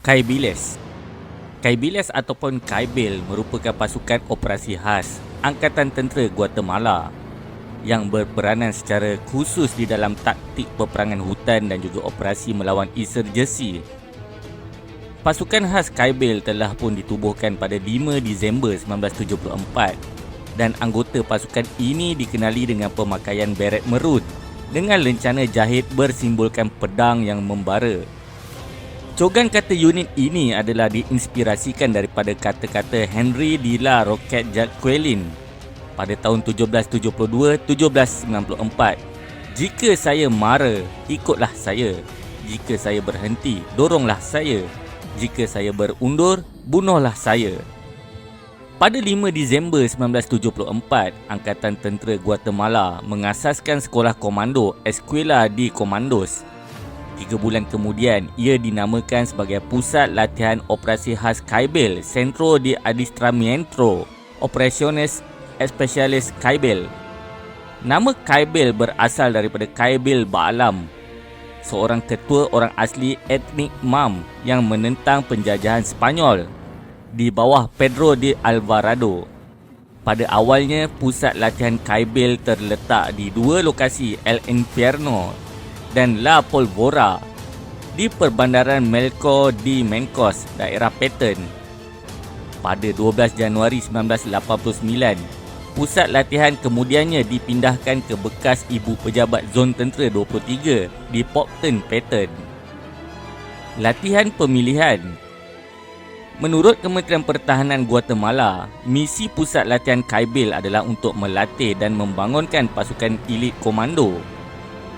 Kaibiles. Kaibiles ataupun Kaibil merupakan pasukan operasi khas Angkatan Tentera Guatemala yang berperanan secara khusus di dalam taktik peperangan hutan dan juga operasi melawan insurgensi. Pasukan khas Kaibil telah pun ditubuhkan pada 5 Disember 1974 dan anggota pasukan ini dikenali dengan pemakaian beret merun dengan lencana jahit bersimbolkan pedang yang membara. Cogan kata unit ini adalah diinspirasikan daripada kata-kata Henry de la Roquette Jacquelin pada tahun 1772-1794. Jika saya mara, ikutlah saya. Jika saya berhenti, doronglah saya. Jika saya berundur, bunuhlah saya. Pada 5 Disember 1974, Angkatan Tentera Guatemala mengasaskan sekolah komando Escuela de Comandos. 3 bulan kemudian, ia dinamakan sebagai Pusat Latihan Operasi Khas Kaibil, Centro de Adiestramiento Operaciones Especiales Kaibil. Nama Kaibil berasal daripada Kaibil Baalam, seorang ketua orang asli etnik Mam yang menentang penjajahan Sepanyol di bawah Pedro de Alvarado. Pada awalnya, pusat latihan Kaibil terletak di 2 lokasi, El Infierno dan La Polvora, di perbandaran Melco de Mencos, daerah Petén. Pada 12 Januari 1989, pusat latihan kemudiannya dipindahkan ke bekas Ibu Pejabat Zon Tentera 23 di Popton, Petén. Latihan pemilihan. Menurut Kementerian Pertahanan Guatemala, misi pusat latihan Kaibil adalah untuk melatih dan membangunkan pasukan elit komando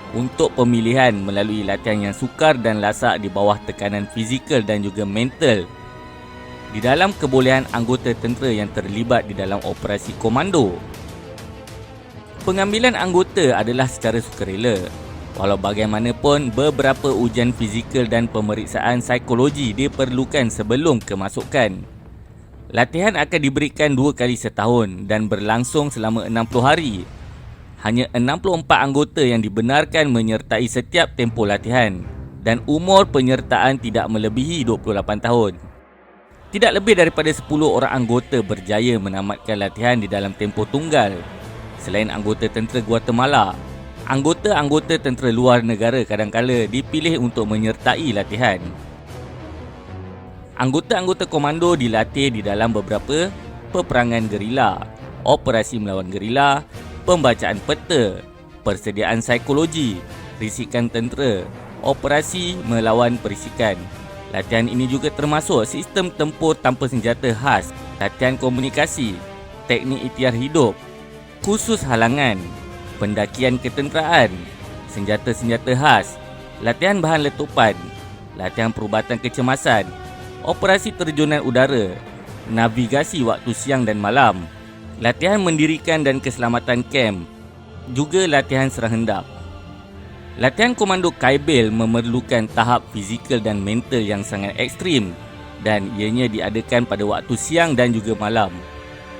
untuk pemilihan melalui latihan yang sukar dan lasak di bawah tekanan fizikal dan juga mental. Di dalam kebolehan anggota tentera yang terlibat di dalam operasi komando. Pengambilan anggota adalah secara sukarela. Walau bagaimanapun, beberapa ujian fizikal dan pemeriksaan psikologi diperlukan sebelum kemasukan. Latihan akan diberikan 2 kali setahun dan berlangsung selama 60 hari. Hanya 64 anggota yang dibenarkan menyertai setiap tempoh latihan dan umur penyertaan tidak melebihi 28 tahun. Tidak lebih daripada 10 orang anggota berjaya menamatkan latihan di dalam tempoh tunggal. Selain anggota tentera Guatemala, anggota-anggota tentera luar negara kadang-kala dipilih untuk menyertai latihan. Anggota-anggota komando dilatih di dalam beberapa peperangan gerila, operasi melawan gerila, pembacaan peta, persediaan psikologi, risikan tentera, operasi melawan perisikan. Latihan ini juga termasuk sistem tempur tanpa senjata khas, latihan komunikasi, teknik ikhtiar hidup, khusus halangan, pendakian ketenteraan, senjata-senjata khas, latihan bahan letupan, latihan perubatan kecemasan, operasi terjunan udara, navigasi waktu siang dan malam, latihan mendirikan dan keselamatan kem, juga latihan serang hendap. Latihan komando Kaibil memerlukan tahap fizikal dan mental yang sangat ekstrim dan ianya diadakan pada waktu siang dan juga malam.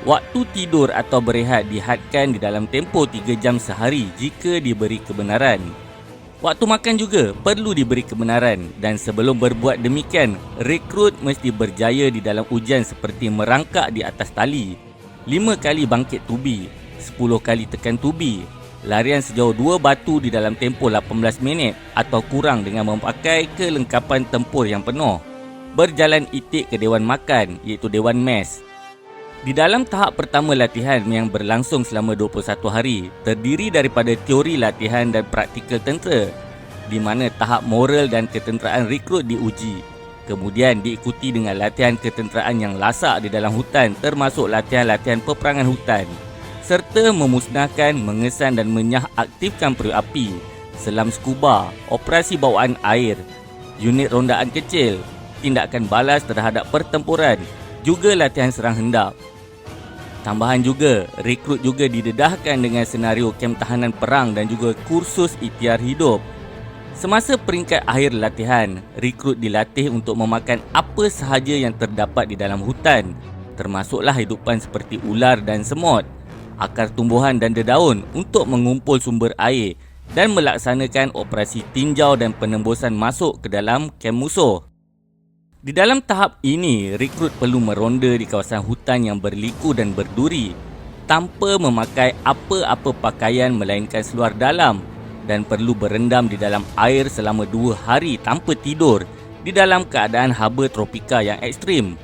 Waktu tidur atau berehat dihadkan di dalam tempoh 3 jam sehari jika diberi kebenaran. Waktu makan juga perlu diberi kebenaran dan sebelum berbuat demikian, rekrut mesti berjaya di dalam ujian seperti merangkak di atas tali, 5 kali bangkit tubi, 10 kali tekan tubi, larian sejauh 2 batu di dalam tempoh 18 minit atau kurang dengan memakai kelengkapan tempur yang penuh, berjalan itik ke Dewan Makan iaitu Dewan Mes. Di dalam tahap pertama latihan yang berlangsung selama 21 hari, terdiri daripada teori latihan dan praktikal tentera, di mana tahap moral dan ketenteraan rekrut diuji. Kemudian diikuti dengan latihan ketenteraan yang lasak di dalam hutan termasuk latihan-latihan peperangan hutan serta memusnahkan, mengesan dan menyah-aktifkan periuk api, selam skuba, operasi bawaan air, unit rondaan kecil, tindakan balas terhadap pertempuran, juga latihan serang hendap. Tambahan juga, rekrut juga didedahkan dengan senario kem tahanan perang dan juga kursus ikhtiar hidup. Semasa peringkat akhir latihan, rekrut dilatih untuk memakan apa sahaja yang terdapat di dalam hutan, termasuklah hidupan seperti ular dan semut, akar tumbuhan dan dedaun untuk mengumpul sumber air dan melaksanakan operasi tinjau dan penembusan masuk ke dalam kem musuh. Di dalam tahap ini, rekrut perlu meronda di kawasan hutan yang berliku dan berduri tanpa memakai apa-apa pakaian melainkan seluar dalam dan perlu berendam di dalam air selama 2 hari tanpa tidur di dalam keadaan haba tropika yang ekstrim.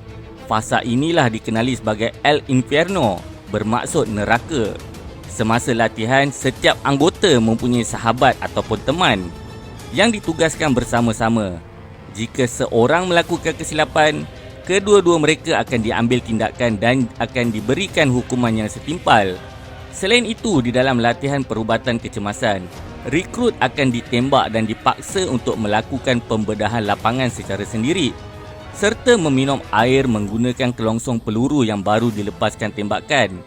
Fasa inilah dikenali sebagai El Infierno, bermaksud neraka. Semasa latihan, setiap anggota mempunyai sahabat ataupun teman yang ditugaskan bersama-sama. Jika seorang melakukan kesilapan, kedua-dua mereka akan diambil tindakan dan akan diberikan hukuman yang setimpal. Selain itu, di dalam latihan perubatan kecemasan, rekrut akan ditembak dan dipaksa untuk melakukan pembedahan lapangan secara sendiri serta meminum air menggunakan kelongsong peluru yang baru dilepaskan tembakan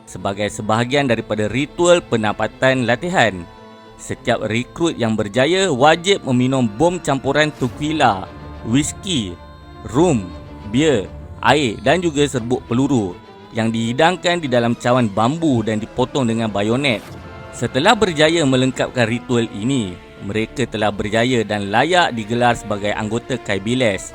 sebagai sebahagian daripada ritual penempatan latihan. Setiap rekrut yang berjaya wajib meminum bom campuran tequila, whisky, rum, bia, air dan juga serbuk peluru yang dihidangkan di dalam cawan bambu dan dipotong dengan bayonet. Setelah berjaya melengkapkan ritual ini, mereka telah berjaya dan layak digelar sebagai anggota Kaibiles.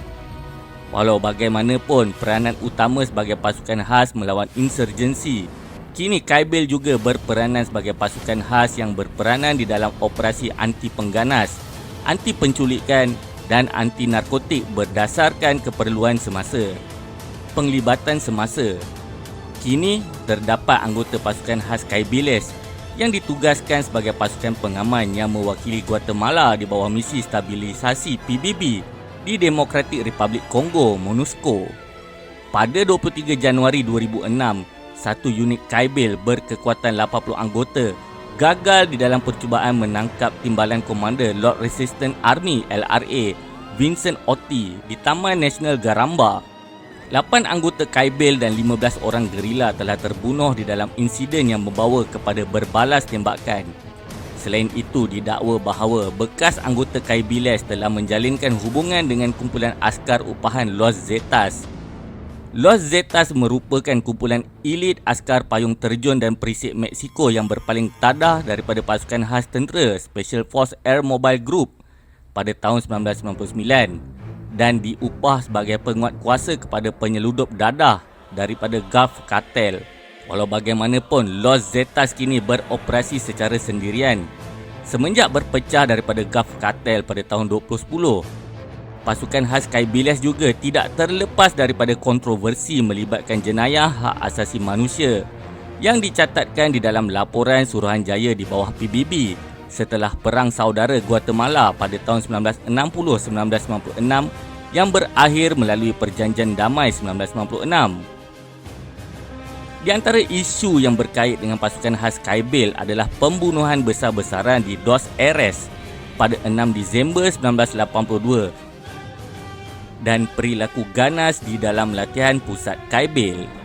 Walau bagaimanapun, peranan utama sebagai pasukan khas melawan insurgensi, kini Kaibil juga berperanan sebagai pasukan khas yang berperanan di dalam operasi anti pengganas, anti penculikan dan anti narkotik berdasarkan keperluan semasa. Penglibatan semasa. Kini terdapat anggota pasukan khas Kaibiles yang ditugaskan sebagai pasukan pengaman yang mewakili Guatemala di bawah misi stabilisasi PBB di Demokratik Republik Kongo, MONUSCO. Pada 23 Januari 2006, satu unit Kaibil berkekuatan 80 anggota gagal di dalam percubaan menangkap Timbalan Komander Lord Resistance Army LRA Vincent Otti di Taman Nasional Garamba. 8 anggota Kaibil dan 15 orang gerila telah terbunuh di dalam insiden yang membawa kepada berbalas tembakan. Selain itu, didakwa bahawa bekas anggota Kaibiles telah menjalinkan hubungan dengan kumpulan askar upahan Los Zetas. Los Zetas merupakan kumpulan elit askar payung terjun dan perisik Meksiko yang berpaling tadah daripada pasukan khas tentera Special Force Air Mobile Group pada tahun 1999 dan diupah sebagai penguat kuasa kepada penyeludup dadah daripada Gulf Cartel. Walau bagaimanapun, Los Zetas kini beroperasi secara sendirian. Semenjak berpecah daripada Gulf Cartel pada tahun 2010, pasukan khas Kaibiles juga tidak terlepas daripada kontroversi melibatkan jenayah hak asasi manusia yang dicatatkan di dalam laporan Suruhanjaya di bawah PBB setelah Perang Saudara Guatemala pada tahun 1960-1996 yang berakhir melalui Perjanjian Damai 1996. Di antara isu yang berkait dengan pasukan khas Kaibil adalah pembunuhan besar-besaran di Dos Eres pada 6 Disember 1982 dan perilaku ganas di dalam latihan pusat Kaibil.